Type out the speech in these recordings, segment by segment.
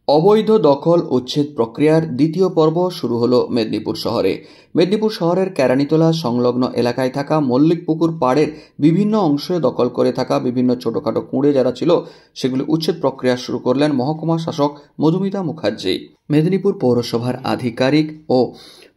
অবৈধ দখল উচ্ছেদ প্রক্রিয়ার দ্বিতীয় পর্ব শুরু হলো মেদিনীপুর শহরে। মেদিনীপুর শহরের কেরানীতলা সংলগ্ন এলাকায় থাকা মল্লিক পুকুর পাড়ের বিভিন্ন অংশে দখল করে থাকা বিভিন্ন ছোটখাটো কুঁড়ে যারা ছিল সেগুলি উচ্ছেদ প্রক্রিয়া শুরু করলেন মহকুমা শাসক মধুমিতা মুখার্জি। মেদিনীপুর পৌরসভার আধিকারিক ও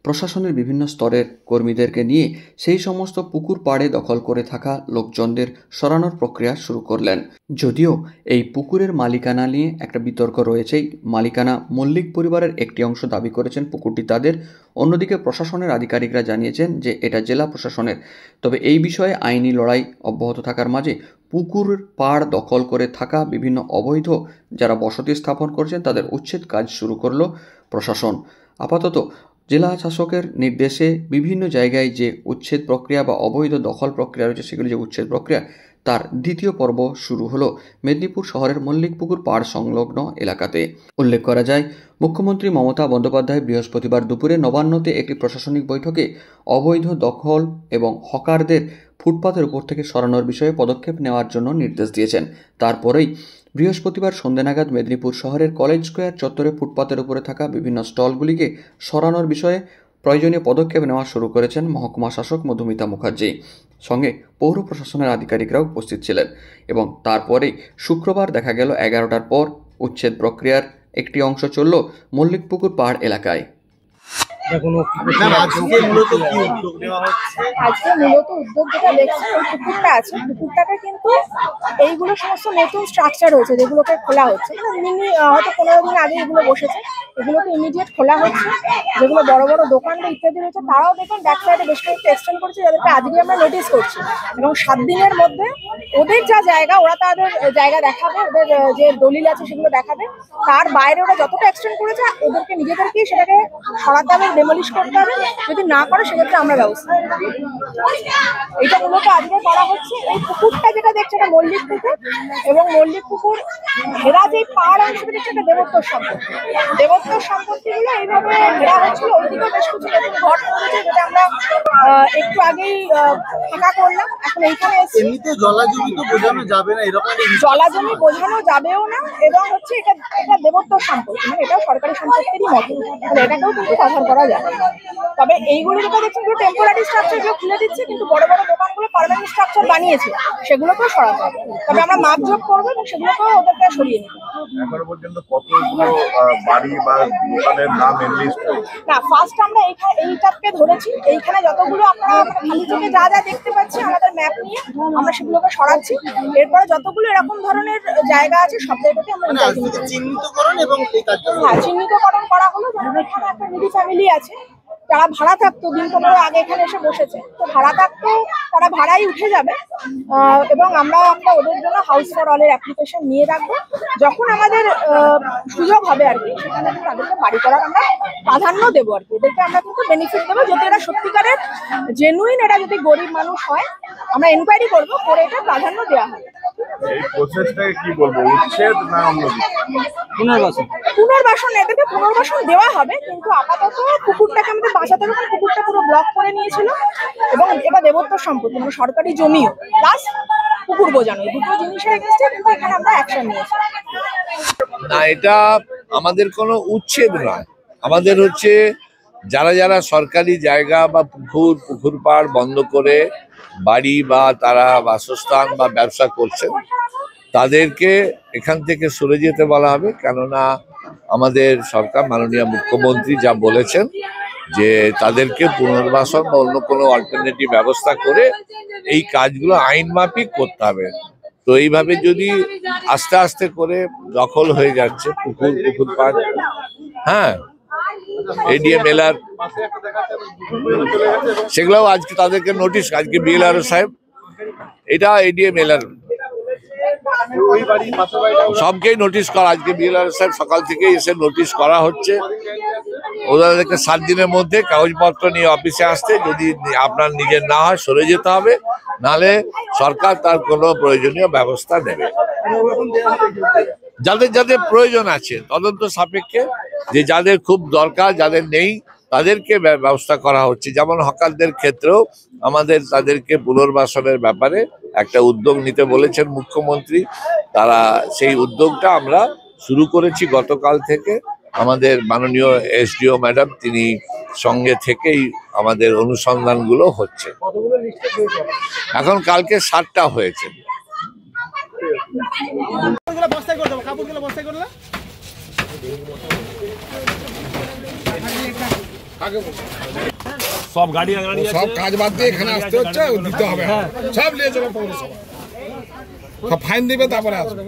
প্রশাসনের বিভিন্ন স্তরের কর্মীদেরকে নিয়ে সেই সমস্ত পুকুর পাড়ে দখল করে থাকা লোকজনদের সরানোর প্রক্রিয়া শুরু করলেন। যদিও এই পুকুরের মালিকানা নিয়ে একটা বিতর্ক রয়েছেই। মালিকানা মল্লিক পরিবারের একটি অংশ দাবি করেছেন পুকুরটি তাদের, অন্যদিকে প্রশাসনের আধিকারিকরা জানিয়েছেন যে এটা জেলা প্রশাসনের। তবে এই বিষয়ে আইনি লড়াই অব্যাহত থাকার মাঝে পুকুরের পাড় দখল করে থাকা বিভিন্ন অবৈধ যারা বসতি স্থাপন করছেন তাদের উচ্ছেদ কাজ শুরু করলো প্রশাসন। আপাতত জেলা শাসকের নির্দেশে বিভিন্ন জায়গায় যে উচ্ছেদ প্রক্রিয়া বা অবৈধ দখল প্রক্রিয়া রয়েছে সেগুলি যে উচ্ছেদ প্রক্রিয়া তার দ্বিতীয় পর্ব শুরু হলো মেদিনীপুর শহরের মল্লিক পুকুর পাড় সংলগ্ন এলাকাতে। উল্লেখ করা যায়, মুখ্যমন্ত্রী মমতা বন্দ্যোপাধ্যায় বৃহস্পতিবার দুপুরে নবান্নতে একটি প্রশাসনিক বৈঠকে অবৈধ দখল এবং হকারদের ফুটপাতের উপর থেকে সরানোর বিষয়ে পদক্ষেপ নেওয়ার জন্য নির্দেশ দিয়েছেন। তারপরেই বৃহস্পতিবার সন্ধ্যা নাগাদ মেদিনীপুর শহরের কলেজ স্কোয়ার চত্বরে ফুটপাতের উপরে থাকা বিভিন্ন স্টলগুলিকে সরানোর বিষয়ে প্রয়োজনীয় পদক্ষেপ নেওয়া শুরু করেছেন মহকুমা শাসক মধুমিতা মুখার্জি। সঙ্গে পৌর প্রশাসনের আধিকারিকরাও উপস্থিত ছিলেন এবং তারপরেই শুক্রবার দেখা গেল 11টার পর উচ্ছেদ প্রক্রিয়ার একটি অংশ চলল মল্লিক পুকুর পাড় এলাকায়। আজকে মূলত উদ্যোগ যেটা দেখছি ওই পুকুরটা আছে, পুকুরটাকে কিন্তু এইগুলো সমস্ত নতুন স্ট্রাকচার হয়েছে যেগুলোকে খোলা হচ্ছে, হয়তো 15 দিন আগে এগুলো বসেছে, এগুলোকে ইমিডিয়েট খোলা হচ্ছে। যেগুলো বড় বড় দোকান বা ইত্যাদি রয়েছে তারাও দেখুন ব্যাক সাইডে বেশ কয়েকটা এক্সটেন্ড করেছে, যাদেরকে আজকে আমরা নোটিস করছি এবং 7 দিনের মধ্যে ওদের যা জায়গা ওরা তাদের জায়গা দেখাবে, ওদের যে দলিল আছে সেগুলো দেখাবে। তার বাইরে ওরা যতটা এক্সটেন্ড করেছে ওদেরকে নিজেদেরকেই সেটাকে সরাতে হবে, ডেমলিশ করতে হবে। যদি না করে সেক্ষেত্রে আমরা ব্যবস্থা এটা মূলত আজকে করা হচ্ছে। এই পুকুরটা যেটা দেখছে এটা মল্লিক পুকুর এবং মল্লিক পুকুর ঘেরা যে পাড় অংশটা দেখছে এটা দেবোত্তর সম্পত্তি। দেবোত্তর সম্পত্তিগুলো এইভাবে ঘেরা হচ্ছিল। ওইদিকে বেশ কিছু নতুন ঘর করেছে যেটা আমরা একটু আগেই ফাঁকা করলাম। এখন এইখানে এমনিতে জলাজমি তো বোঝানো যাবে না, এরকম জলাজমি বোঝানো যাবেও না এবং হচ্ছে এটা দেবোত্তর সম্পত্তি, মানে এটাও সরকারি সম্পত্তিরই মতো, এটাকেও কিন্তু কভার করা যাবে। তবে এইগুলো যেটা দেখছেন পুরো টেম্পোরারি স্ট্রাকচারগুলো খুলে দিচ্ছে, কিন্তু বড় বড় দোকানগুলো পার্মানেন্ট স্ট্রাকচার বানিয়েছে, সেগুলোকেও সরাতে হবে। তবে আমরা মাপজোক করবো এবং সেগুলোকেও ওদেরকে সরিয়ে নেব। এখনো পর্যন্ত কতগুলো বাড়ি বা দোকানের নাম এনলিস্ট না, ফার্স্ট আমরা এইটাকে ধরেছি। এইখানে যতগুলো আপনারা খালি থেকে যা যা দেখতে পাচ্ছি আমাদের ম্যাপ নিয়ে আমরা সেগুলোকে সরাচ্ছি। এরপরে যতগুলো এরকম ধরনের জায়গা আছে সব জায়গাতে আমরা চিহ্নিতকরণ এবং চিহ্নিতকরণ করা হলো। যেমন এখানে একটা নিডি ফ্যামিলি আছে, যারা ভাড়া থাকতো, দিন 15 আগে এখানে এসে বসেছে, তো ভাড়া থাকতো তারা ভাড়াই উঠে যাবে এবং আমরা একটা ওদের জন্য হাউস ফর অলের অ্যাপ্লিকেশন নিয়ে রাখবো। যখন আমাদের সুযোগ হবে আর কি সেখানে তাদেরকে বাড়ি করার আমরা প্রাধান্য দেবো আর কি। এদেরকে আমরা কিন্তু বেনিফিট দেবো যদি এরা সত্যিকারের জেনুইন, এরা যদি গরিব মানুষ হয় আমরা এনকোয়ারি করবো, করে এটা প্রাধান্য দেওয়া হবে। এই প্রসেসটাকে কি বলবো, উচ্ছেদ না পুনর্বাসন? এদেরকে পুনর্বাসন দেওয়া হবে, কিন্তু আপাতত পুকুরটাকে আমাদের বাঁচাতে হবে, কারণ পুকুরটা পুরো ব্লক করে নিয়েছিল এবং এটা দেবোত্তর সম্পত্তি, মানে সরকারি জমিও প্লাস পুকুর বোঝানো, দুটো জিনিসের এগেইনস্টে কিন্তু এখানে আমরা অ্যাকশন নিয়েছি। না, এটা আমাদের কোনো উচ্ছেদ নয়, আমাদের হচ্ছে যারা যারা সরকারি জায়গা বা পুকুর পাড় বন্ধ করে বাড়ি বা তারা বাসস্থান বা ব্যবসা করছেন তাদেরকে এখান থেকে সরে যেতে বলা হবে। কেননা আমাদের সরকার, মাননীয় মুখ্যমন্ত্রী যা বলেছেন যে তাদেরকে পুনর্বাসন বা অন্য কোনো অল্টারনেটিভ ব্যবস্থা করে এই কাজগুলো আইন মাফিক করতে হবে। তো এইভাবে যদি আস্তে আস্তে করে দখল হয়ে যাচ্ছে পুকুর পাড়, হ্যাঁ, এডিএম এলআর, সেগুলোও আজকে তাদেরকে নোটিশ, আজকে বিএলআরও সাহেব, এটা এডিএম এলআর সবকেই নোটিশ করা, আজকে বিএলআর সাহেব সকাল থেকেই এসে নোটিশ করা হচ্ছে। ওদেরকে 7 দিনের মধ্যে কাগজপত্র নিয়ে অফিসে আসতে, যদি আপনার নিজের না হয় সরে যেতে হবে, নাহলে সরকার তার কোনো প্রয়োজনীয় ব্যবস্থা নেবে। যাদের যাদের প্রয়োজন আছে তদন্ত সাপেক্ষে, যে যাদের খুব দরকার, যাদের নেই তাদেরকে ব্যবস্থা করা হচ্ছে। যেমন হকারদের ক্ষেত্রেও আমাদের তাদেরকে পুনর্বাসনের ব্যাপারে একটা উদ্যোগ নিতে বলেছেন মুখ্যমন্ত্রী, তারা সেই উদ্যোগটা আমরা শুরু করেছি গতকাল থেকে। আমাদের মাননীয় এসডিও ম্যাডাম তিনি সঙ্গে থেকেই আমাদের অনুসন্ধানগুলো হচ্ছে। এখন কালকে 7টা হয়েছে। সব গাড়ি সব কাজ বাদ দিয়ে এখানে আসতে হচ্ছে, দিতে হবে, সব নিয়ে চলো পৌরসভা, সব ফাইন দিবে তারপরে আসবে।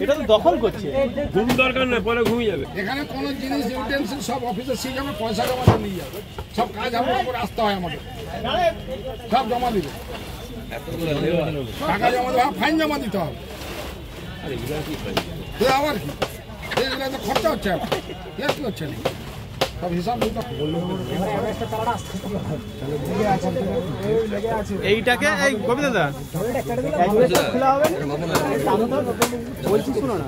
এটা তো দখল করছে, ঘুম দরকার নয়, পরে ঘুমিয়ে যাবে। এখানে কোনো জিনিস ইউটেন্সিল সব অফিসে সিল যাবে, পয়সা জমা দিয়ে নিয়ে যাবে, সব কাজ আমার উপর আসতে হয়, আমাদের সব জমা দিবে, টাকা জমা দেওয়া, ফাইন জমা দিতে হবে। আবার কি এগুলো তো খরচা হচ্ছে, কি হচ্ছে না, সব হিসাব এইটাকে এই গোবিন্দ দা খোলা হবে বলছি, শুনো না,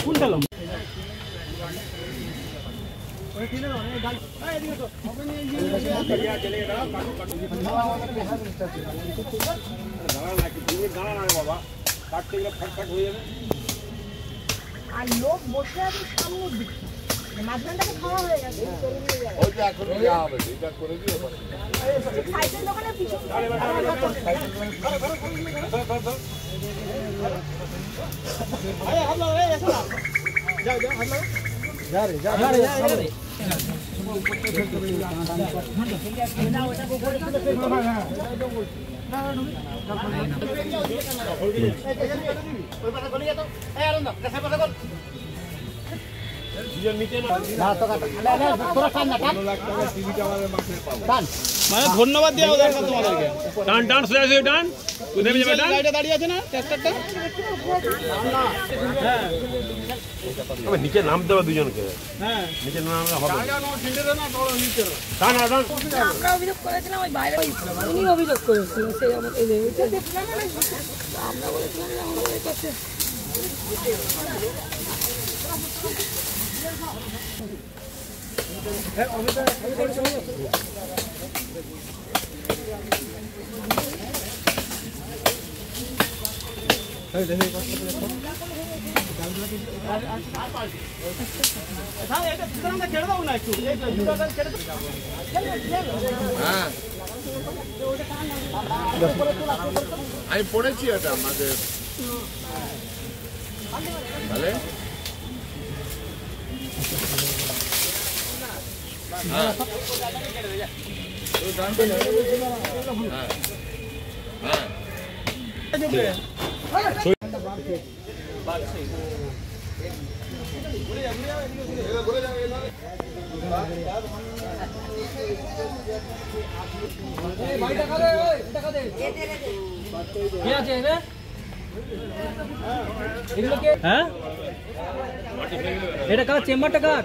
কোনটা লম্বা আর লোক বসে আছে সামনের দিকে, মাঝখানটাকে খাওয়া হয়ে গেছে, সাইকেল দোকানের পিছনে মানে ধন্যবাদ দেওয়া দরকার তোমাদেরকে। টান টান সোজা টান, কোথায় যাবে? টান গাড়িটা দাঁড়িয়ে আছে না ট্রাক্টরটা, হ্যাঁ নিচে নামতে হবে দুজনকে, হ্যাঁ নিচে নামলে হবে। টান টান আমরা অভিযোগ করেছিলাম, ওই বাইরে উনি অভিযোগ করেছিলেন, সেই আমরা বলেছিলাম আমাদের কাছে আমি পড়েছি এটা আমাদের তাহলে হ্যাঁ এটা কার চেম্বারটা কার?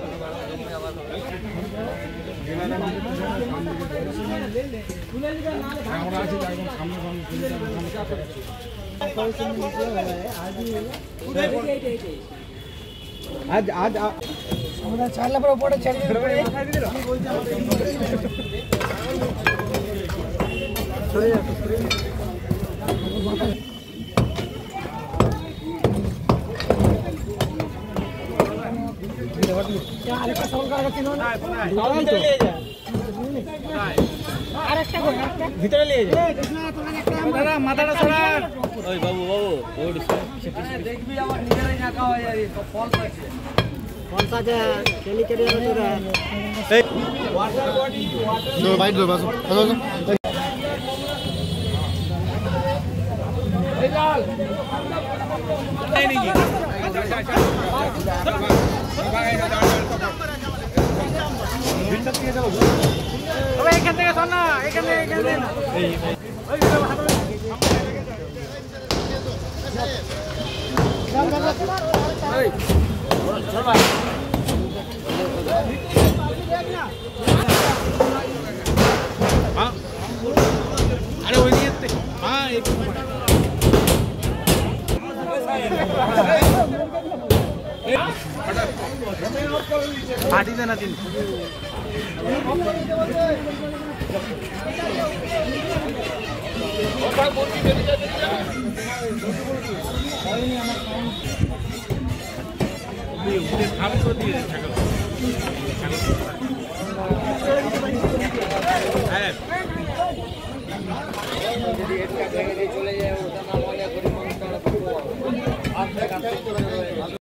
আজ আজ আমরা চারলা পরে উপরে ছেড়ে ভিতরে নিয়ে যায় মাথাটা সরান। ওই বাবু বাবু দেখবি আমার নিজেরাই নাকা হয়ে যায়, ফল পাচ্ছে। চলে যায় ওটা না বলে